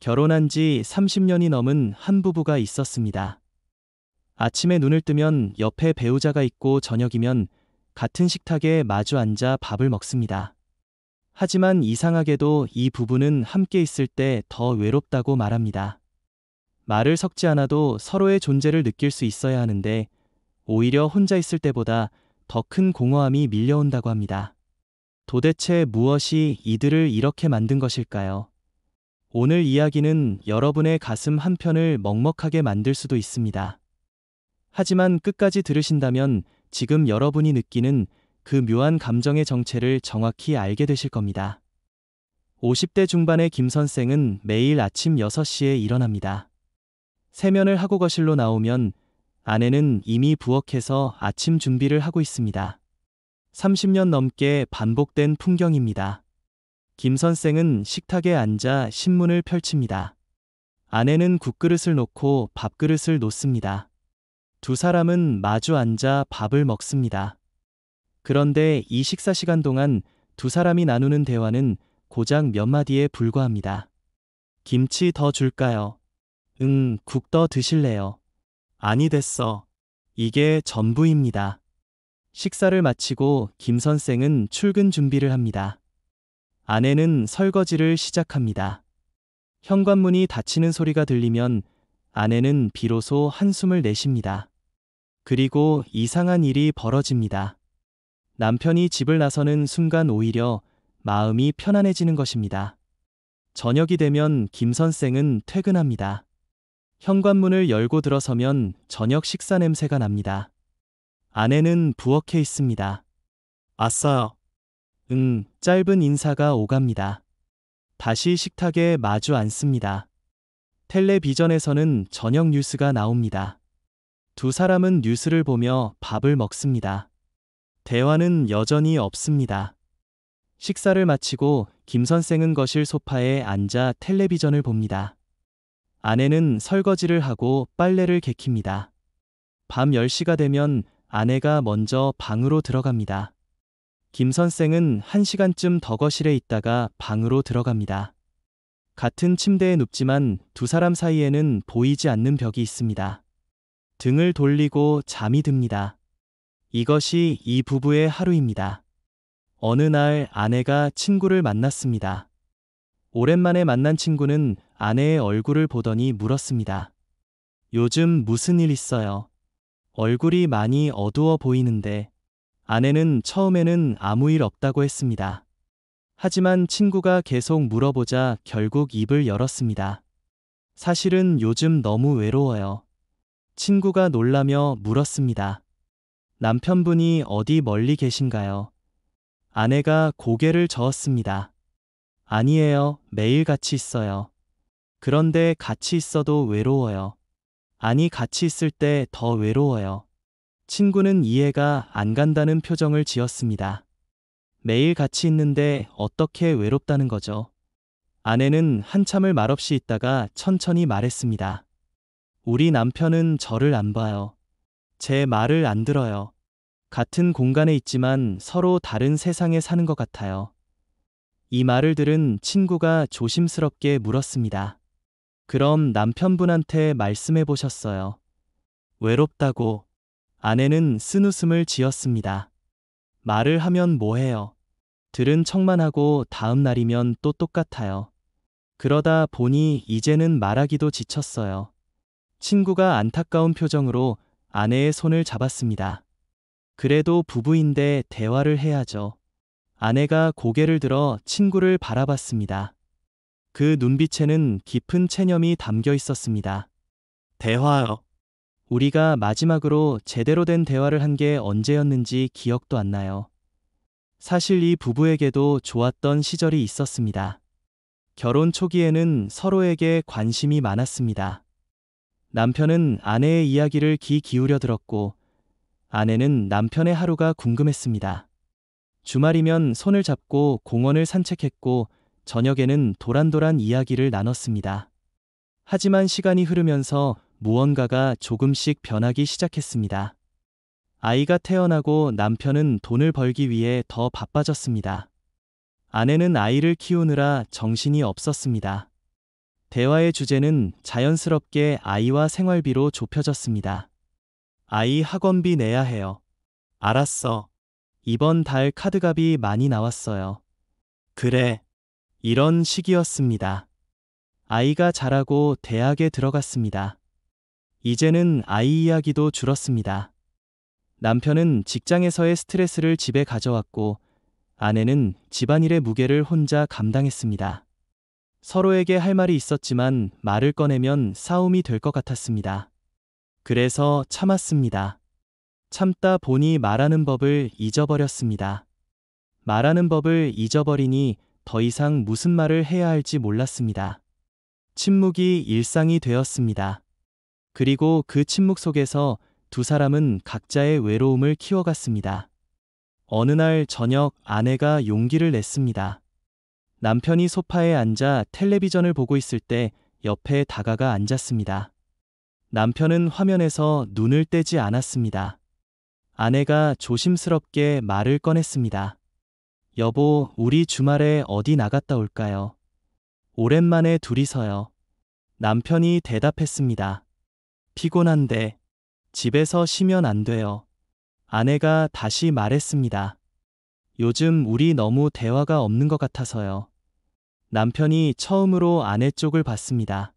결혼한 지 30년이 넘은 한 부부가 있었습니다. 아침에 눈을 뜨면 옆에 배우자가 있고 저녁이면 같은 식탁에 마주 앉아 밥을 먹습니다. 하지만 이상하게도 이 부부는 함께 있을 때 더 외롭다고 말합니다. 말을 섞지 않아도 서로의 존재를 느낄 수 있어야 하는데 오히려 혼자 있을 때보다 더 큰 공허함이 밀려온다고 합니다. 도대체 무엇이 이들을 이렇게 만든 것일까요? 오늘 이야기는 여러분의 가슴 한편을 먹먹하게 만들 수도 있습니다. 하지만 끝까지 들으신다면 지금 여러분이 느끼는 그 묘한 감정의 정체를 정확히 알게 되실 겁니다. 50대 중반의 김 선생은 매일 아침 6시에 일어납니다. 세면을 하고 거실로 나오면 아내는 이미 부엌에서 아침 준비를 하고 있습니다. 30년 넘게 반복된 풍경입니다. 김 선생은 식탁에 앉아 신문을 펼칩니다. 아내는 국그릇을 놓고 밥그릇을 놓습니다. 두 사람은 마주 앉아 밥을 먹습니다. 그런데 이 식사 시간 동안 두 사람이 나누는 대화는 고작 몇 마디에 불과합니다. 김치 더 줄까요? 응, 국 더 드실래요? 아니 됐어. 이게 전부입니다. 식사를 마치고 김 선생은 출근 준비를 합니다. 아내는 설거지를 시작합니다. 현관문이 닫히는 소리가 들리면 아내는 비로소 한숨을 내쉽니다. 그리고 이상한 일이 벌어집니다. 남편이 집을 나서는 순간 오히려 마음이 편안해지는 것입니다. 저녁이 되면 김 선생은 퇴근합니다. 현관문을 열고 들어서면 저녁 식사 냄새가 납니다. 아내는 부엌에 있습니다. 아싸. 응, 짧은 인사가 오갑니다. 다시 식탁에 마주 앉습니다. 텔레비전에서는 저녁 뉴스가 나옵니다. 두 사람은 뉴스를 보며 밥을 먹습니다. 대화는 여전히 없습니다. 식사를 마치고 김 선생은 거실 소파에 앉아 텔레비전을 봅니다. 아내는 설거지를 하고 빨래를 개킵니다. 밤 10시가 되면 아내가 먼저 방으로 들어갑니다. 김 선생은 1시간쯤 더 거실에 있다가 방으로 들어갑니다. 같은 침대에 눕지만 두 사람 사이에는 보이지 않는 벽이 있습니다. 등을 돌리고 잠이 듭니다. 이것이 이 부부의 하루입니다. 어느 날 아내가 친구를 만났습니다. 오랜만에 만난 친구는 아내의 얼굴을 보더니 물었습니다. 요즘 무슨 일 있어요? 얼굴이 많이 어두워 보이는데. 아내는 처음에는 아무 일 없다고 했습니다. 하지만 친구가 계속 물어보자 결국 입을 열었습니다. 사실은 요즘 너무 외로워요. 친구가 놀라며 물었습니다. 남편분이 어디 멀리 계신가요? 아내가 고개를 저었습니다. 아니에요, 매일 같이 있어요. 그런데 같이 있어도 외로워요. 아니, 같이 있을 때 더 외로워요. 친구는 이해가 안 간다는 표정을 지었습니다. 매일 같이 있는데 어떻게 외롭다는 거죠? 아내는 한참을 말없이 있다가 천천히 말했습니다. 우리 남편은 저를 안 봐요. 제 말을 안 들어요. 같은 공간에 있지만 서로 다른 세상에 사는 것 같아요. 이 말을 들은 친구가 조심스럽게 물었습니다. 그럼 남편분한테 말씀해 보셨어요? 외롭다고. 아내는 쓴웃음을 지었습니다. 말을 하면 뭐해요? 들은 척만 하고 다음 날이면 또 똑같아요. 그러다 보니 이제는 말하기도 지쳤어요. 친구가 안타까운 표정으로 아내의 손을 잡았습니다. 그래도 부부인데 대화를 해야죠. 아내가 고개를 들어 친구를 바라봤습니다. 그 눈빛에는 깊은 체념이 담겨 있었습니다. 대화요. 우리가 마지막으로 제대로 된 대화를 한 게 언제였는지 기억도 안 나요. 사실 이 부부에게도 좋았던 시절이 있었습니다. 결혼 초기에는 서로에게 관심이 많았습니다. 남편은 아내의 이야기를 귀 기울여 들었고, 아내는 남편의 하루가 궁금했습니다. 주말이면 손을 잡고 공원을 산책했고, 저녁에는 도란도란 이야기를 나눴습니다. 하지만 시간이 흐르면서 무언가가 조금씩 변하기 시작했습니다. 아이가 태어나고 남편은 돈을 벌기 위해 더 바빠졌습니다. 아내는 아이를 키우느라 정신이 없었습니다. 대화의 주제는 자연스럽게 아이와 생활비로 좁혀졌습니다. 아이 학원비 내야 해요. 알았어. 이번 달 카드값이 많이 나왔어요. 그래. 이런 식이었습니다. 아이가 자라고 대학에 들어갔습니다. 이제는 아이 이야기도 줄었습니다. 남편은 직장에서의 스트레스를 집에 가져왔고 아내는 집안일의 무게를 혼자 감당했습니다. 서로에게 할 말이 있었지만 말을 꺼내면 싸움이 될 것 같았습니다. 그래서 참았습니다. 참다 보니 말하는 법을 잊어버렸습니다. 말하는 법을 잊어버리니 더 이상 무슨 말을 해야 할지 몰랐습니다. 침묵이 일상이 되었습니다. 그리고 그 침묵 속에서 두 사람은 각자의 외로움을 키워갔습니다. 어느 날 저녁 아내가 용기를 냈습니다. 남편이 소파에 앉아 텔레비전을 보고 있을 때 옆에 다가가 앉았습니다. 남편은 화면에서 눈을 떼지 않았습니다. 아내가 조심스럽게 말을 꺼냈습니다. 여보, 우리 주말에 어디 나갔다 올까요? 오랜만에 둘이서요. 남편이 대답했습니다. 피곤한데 집에서 쉬면 안 돼요. 아내가 다시 말했습니다. 요즘 우리 너무 대화가 없는 것 같아서요. 남편이 처음으로 아내 쪽을 봤습니다.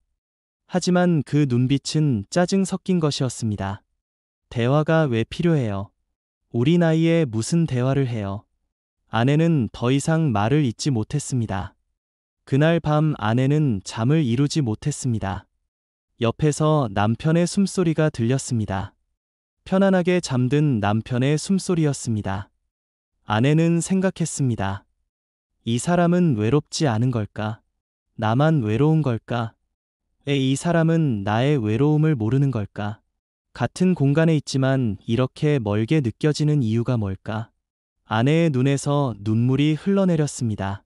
하지만 그 눈빛은 짜증 섞인 것이었습니다. 대화가 왜 필요해요? 우리 나이에 무슨 대화를 해요? 아내는 더 이상 말을 잇지 못했습니다. 그날 밤 아내는 잠을 이루지 못했습니다. 옆에서 남편의 숨소리가 들렸습니다. 편안하게 잠든 남편의 숨소리였습니다. 아내는 생각했습니다. 이 사람은 외롭지 않은 걸까? 나만 외로운 걸까? 왜 이 사람은 나의 외로움을 모르는 걸까? 같은 공간에 있지만 이렇게 멀게 느껴지는 이유가 뭘까? 아내의 눈에서 눈물이 흘러내렸습니다.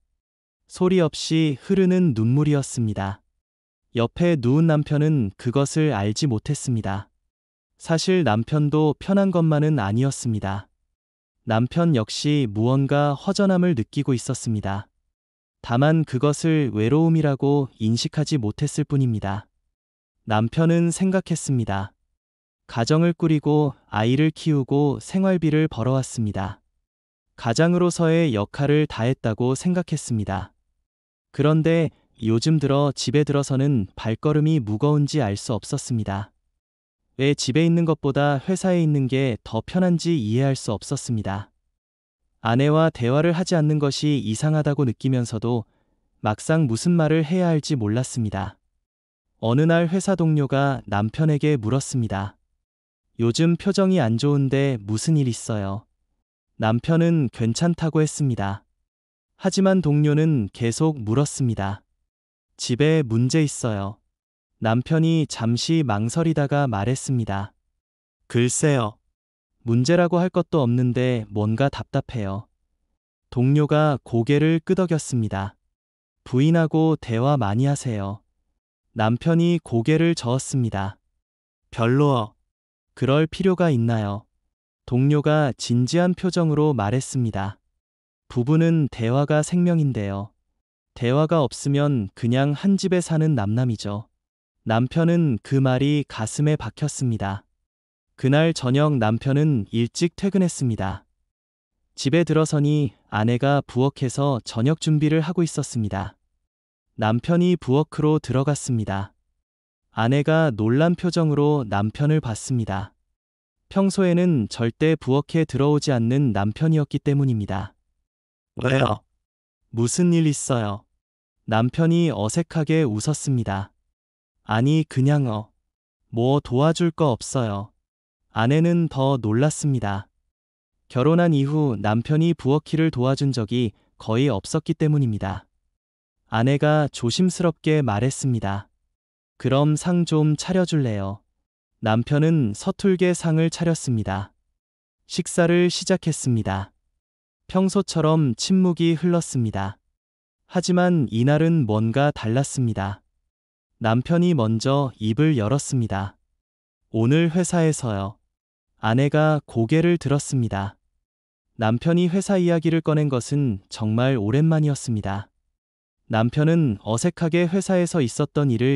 소리 없이 흐르는 눈물이었습니다. 옆에 누운 남편은 그것을 알지 못했습니다. 사실 남편도 편한 것만은 아니었습니다. 남편 역시 무언가 허전함을 느끼고 있었습니다. 다만 그것을 외로움이라고 인식하지 못했을 뿐입니다. 남편은 생각했습니다. 가정을 꾸리고 아이를 키우고 생활비를 벌어왔습니다. 가장으로서의 역할을 다했다고 생각했습니다. 그런데 요즘 들어 집에 들어서는 발걸음이 무거운지 알 수 없었습니다. 왜 집에 있는 것보다 회사에 있는 게 더 편한지 이해할 수 없었습니다. 아내와 대화를 하지 않는 것이 이상하다고 느끼면서도 막상 무슨 말을 해야 할지 몰랐습니다. 어느 날 회사 동료가 남편에게 물었습니다. 요즘 표정이 안 좋은데 무슨 일 있어요? 남편은 괜찮다고 했습니다. 하지만 동료는 계속 물었습니다. 집에 문제 있어요. 남편이 잠시 망설이다가 말했습니다. 글쎄요. 문제라고 할 것도 없는데 뭔가 답답해요. 동료가 고개를 끄덕였습니다. 부인하고 대화 많이 하세요. 남편이 고개를 저었습니다. 별로요. 그럴 필요가 있나요? 동료가 진지한 표정으로 말했습니다. 부부는 대화가 생명인데요. 대화가 없으면 그냥 한 집에 사는 남남이죠. 남편은 그 말이 가슴에 박혔습니다. 그날 저녁 남편은 일찍 퇴근했습니다. 집에 들어서니 아내가 부엌에서 저녁 준비를 하고 있었습니다. 남편이 부엌으로 들어갔습니다. 아내가 놀란 표정으로 남편을 봤습니다. 평소에는 절대 부엌에 들어오지 않는 남편이었기 때문입니다. 왜요? 무슨 일 있어요? 남편이 어색하게 웃었습니다. 아니, 그냥요. 뭐 도와줄 거 없어요. 아내는 더 놀랐습니다. 결혼한 이후 남편이 부엌일을 도와준 적이 거의 없었기 때문입니다. 아내가 조심스럽게 말했습니다. 그럼 상 좀 차려줄래요? 남편은 서툴게 상을 차렸습니다. 식사를 시작했습니다. 평소처럼 침묵이 흘렀습니다. 하지만 이날은 뭔가 달랐습니다. 남편이 먼저 입을 열었습니다. 오늘 회사에서요. 아내가 고개를 들었습니다. 남편이 회사 이야기를 꺼낸 것은 정말 오랜만이었습니다. 남편은 어색하게 회사에서 있었던 일을